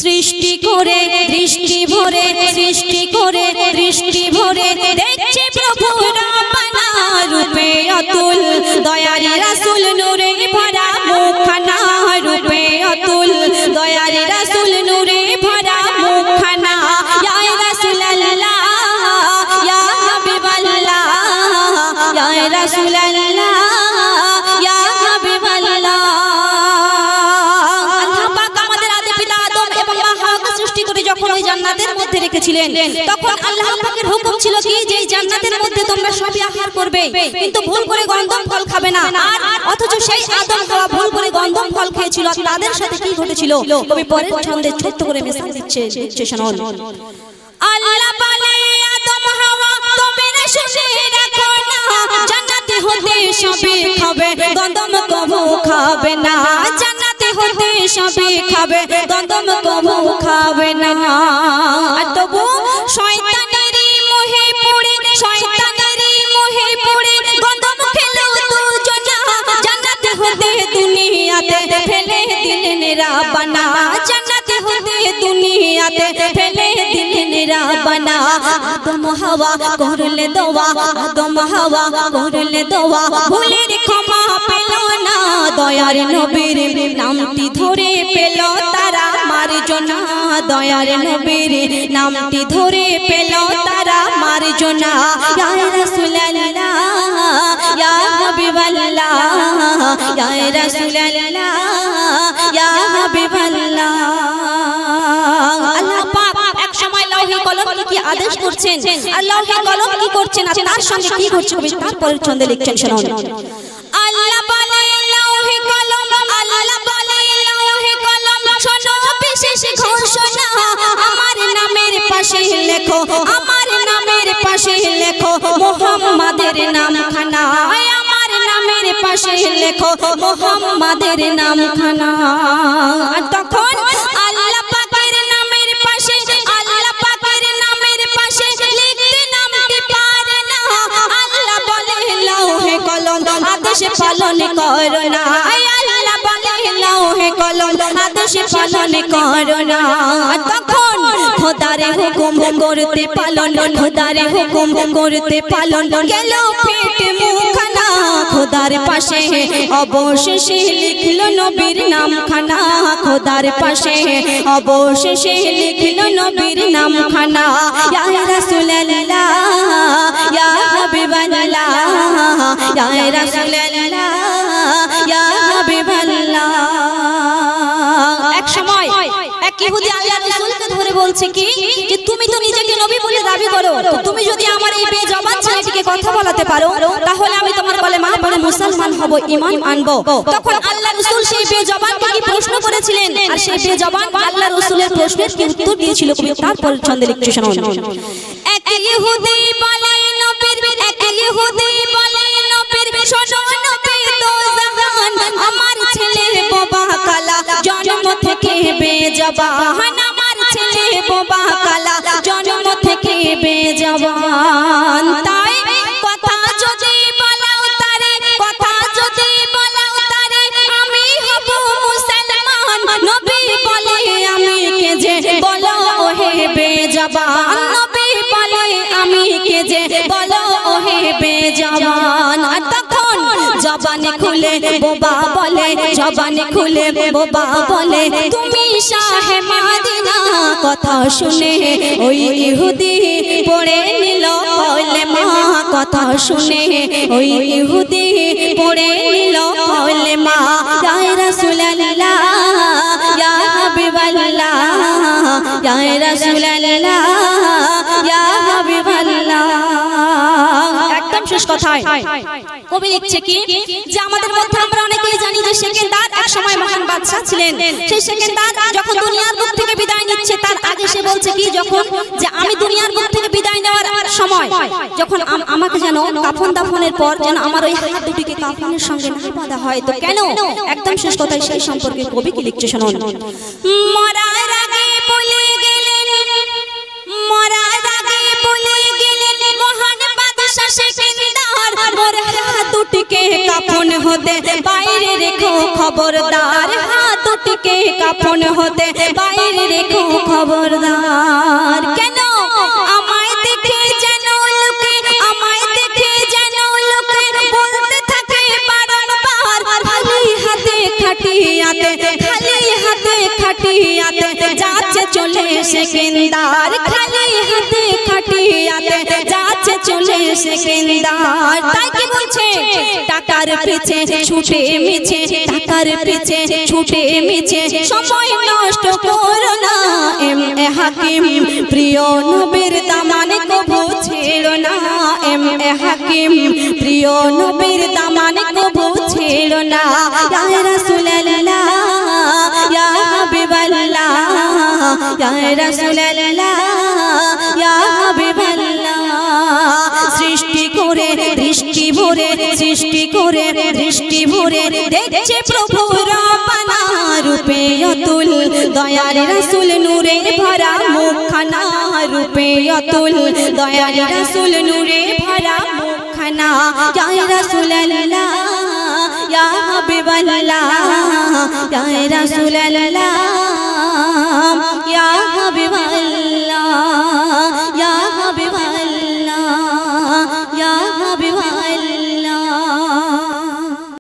সৃষ্টি করে দৃষ্টি ভরে, সৃষ্টি করে দৃষ্টি ভরে দেখছে প্রভু রাব্বানা রূপে অতুল, দয়ার রাসূল নূরে ভরা মুখখানা রূপে অতুল, দয়ার রাসূল নূরে ভরা মুখখানা। ইয়া রাসূলুল্লাহ ইয়া হাবিবাল্লাহ ইয়া রাসূলুল্লাহ ইয়া হাবিবাল্লাহ। আল্লাহ পাক আমাদের আদি পিতা আদম এবং মা হাওয়াকে সৃষ্টি করে যখন ওই জান্নাতের মধ্যে রেখেছিলেন, তখন আল্লাহ পাকের হুকুম ছিল কি যে এই জান্নাতের মধ্যে তোমরা সবই আহার করবে, কিন্তু ভুল করে গন্ধম ফল খাবে না। আর অথচ সেই আদম হাওয়া ভুল করে গন্ধম ফল খেয়েছিল। তাদের সাথে কি ঘটেছিল কবি পরের ছন্দে ছোট্ট করে মেসেজ দিচ্ছে শুনুন। আল্লাহ বলে আদম হাওয়া তোমরা শুনে রাখো না, জান্নাতে হতে সবই খাবে গন্ধম কবু খাবে না, জান্নাতে হতে সবই খাবে গন্ধম কবু খাবে না। আর তবু শয়তানের মোহে পড়ে, শয়তানের মোহে পড়ে গন্ধম খেলো দুজনা, জান্নাতে হতে দুনিয়াতে ফেলে দিলেন রাব্বানা, জান্নাতে হতে দুনিয়াতে ফেলে দিলেন রাব্বানা। আদম হাওয়া করলে দোয়া, আদম হাওয়া করলে দোয়া, ভুলের ক্ষমা পেল না, দয়ার নবীর নামটি ধরে পেল তারা মার্জনা, দয়ার নবীর নামটি ধরে পেল তারা মার্জনা। ইয়া রাসূলুল্লাহ ইয়া হাবিবাল্লাহ ইয়া রাসূলুল্লাহ ইয়া হাবিবাল্লাহ। আল্লাহ পাক এক সময় লৌহে কলম কি আদেশ করছেন, আর লৌহে কলম কি করছেন আর তার সঙ্গে কি ঘটছে কবি তারপরের ছন্দে লিখছেন শুনুন। আল্লাহ বলে লৌহে কলম, আল্লাহ বলে লৌহে কলম শোনো বিশেষ ঘোষণা, আমার নামের পাশে লেখো, আমার নামের পাশে লেখো মুহাম্মাদের নামখানা, আমার নামের পাশে লেখো মুহাম্মাদের নামখানা। আর তখন আল্লাহ পাকের নামের পাশে, আল্লাহ পাকের নামের পাশে লিখতে নামটি পারে না, আল্লাহ বলে লৌহে কলম আদেশ পালন করো না, আল্লাহ বলে লৌহে কলম আদেশ পালন করো না। তখন খোদারে হুকুম করতে পালন, খোদারে হুকুম করতে পালন গেল পেটে মুখখানা, খোদার পাশে অবশেষে লিখলো নবীর নামখানা, খোদার পাশে অবশেষে লিখলো নবীর নামখানা। ইয়া রাসূলুল্লাহ ইয়া হাবিবাল্লাহ ইয়া রাসূলুল্লাহ ইয়া হাবিবাল্লাহ। এক সময় এক ইহুদি আল্লাহর রাসূলকে ধরে বলছে কি যে তুমি তো নিজেকে নবী বলে দাবি করো, তো তুমি যদি আমার এই বেজবান ছেলেটিকে কথা বলাতে পারো তাহলে আমি তোমার কলেমা পড়ে মুসলমান হব, ঈমান আনবো। তখন আল্লাহর রাসূল সেই বেজবানকে কি প্রশ্ন করেছিলেন, আর সেই বেজবান আল্লাহর রাসূলের প্রশ্নের কি উত্তর দিয়েছিল কবি তারপর ছন্দে লিখছে শুনুন। এক ইহুদি বলে নবীর, এক ইহুদি বলে নবীর শোনো নবী দোজাহান, আমার ছেলে বোবা কালা জন্ম থেকে বেজবান, আমার ছেলে বোবা কালা জন্ম থেকে বেজবান। তাই কথা যদি বলাও তারে, কথা যদি বলাও তারে আমি হব মুসলমান, নবী বলে আমি কে যে বলো ওহে বেজবান, নবী বলে আমি কে যে বলো ওহে বেজবান। আর তখন জবান খুলে বোবা বলে, জবান খুলে বোবা বলে তুমি শাহে মদিনা, কথা শুনে ওই ইহুদি পড়ে নিল কলেমা, কথা শুনে ওই ইহুদি পড়ে নিল কলেমা। ইয়া রাসূলুল্লাহ ইয়া হাবিবাল্লাহ ইয়া রাসূলুল্লাহ ইয়া হাবিবাল্লাহ। একদম শেষ কথায় কবি লিখছে কি যে আমাদের মধ্যে আমরা অনেকেই জানি যে সেকেন্দার এক সময় মহান বাদশা ছিলেন। সেই সেকেন্দার যখন দুনিয়ার বুক থেকে বিদায় নিচ্ছে তার আগে সে বলছে কি যখন যে আমি দুনিয়ার বুক থেকে বিদায় নেওয়ার সময় যখন আমাকে যেন কাফন দাফনের পর যেন আমার ওই হাত দুটিকে কাফনের সঙ্গে না বাঁধা হয়, তো কেন? একদম শেষ কথায় সেই সম্পর্কে কবি কি লিখছে শুনুন। মরার আগে বলে গেলেন, মরার আগে বলে গেলেন মহান বাদশা সেকেন্দার, মোর হাত দুটিকে কাফন হতে বাইরে রেখো খবরদার, হাত দুটিকে কাফন হতে বাইরে রেখো সেকেন্দার খালি হাতে খাটিয়াতে যাচ্ছে চলে সেকেন্দার তাই কি বলছে টাকার পিছে ছুটে মিছে টাকার পিছে ছুটে মিছে সময় নষ্ট করো না এম এ হাকিম প্রিয় নবীর দামানে কবু ছেড়ো না এম এ হাকিম প্রিয় নবীর দামানে কবু ছেড়ো না ইয়া রাসূলুল্লাহ ইয়া হাবিবাল্লাহ ইয়া রাসূলুল্লাহ ইয়া হাবিবাল্লাহ সৃষ্টি করে দৃষ্টি ভরে সৃষ্টি করে দৃষ্টি ভরে দেখছে প্রভু রব্বানা রূপে অতুল দয়ার রাসূল নূরে ভরা মুখখানা রূপে অতুল দয়ার রাসূল নূরে ভরা মুখখানা ইয়া রাসূলুল্লাহ ইয়া হাবিবাল্লাহ ইয়া রাসূলুল্লাহ ইয়া হাবিবাল্লাহ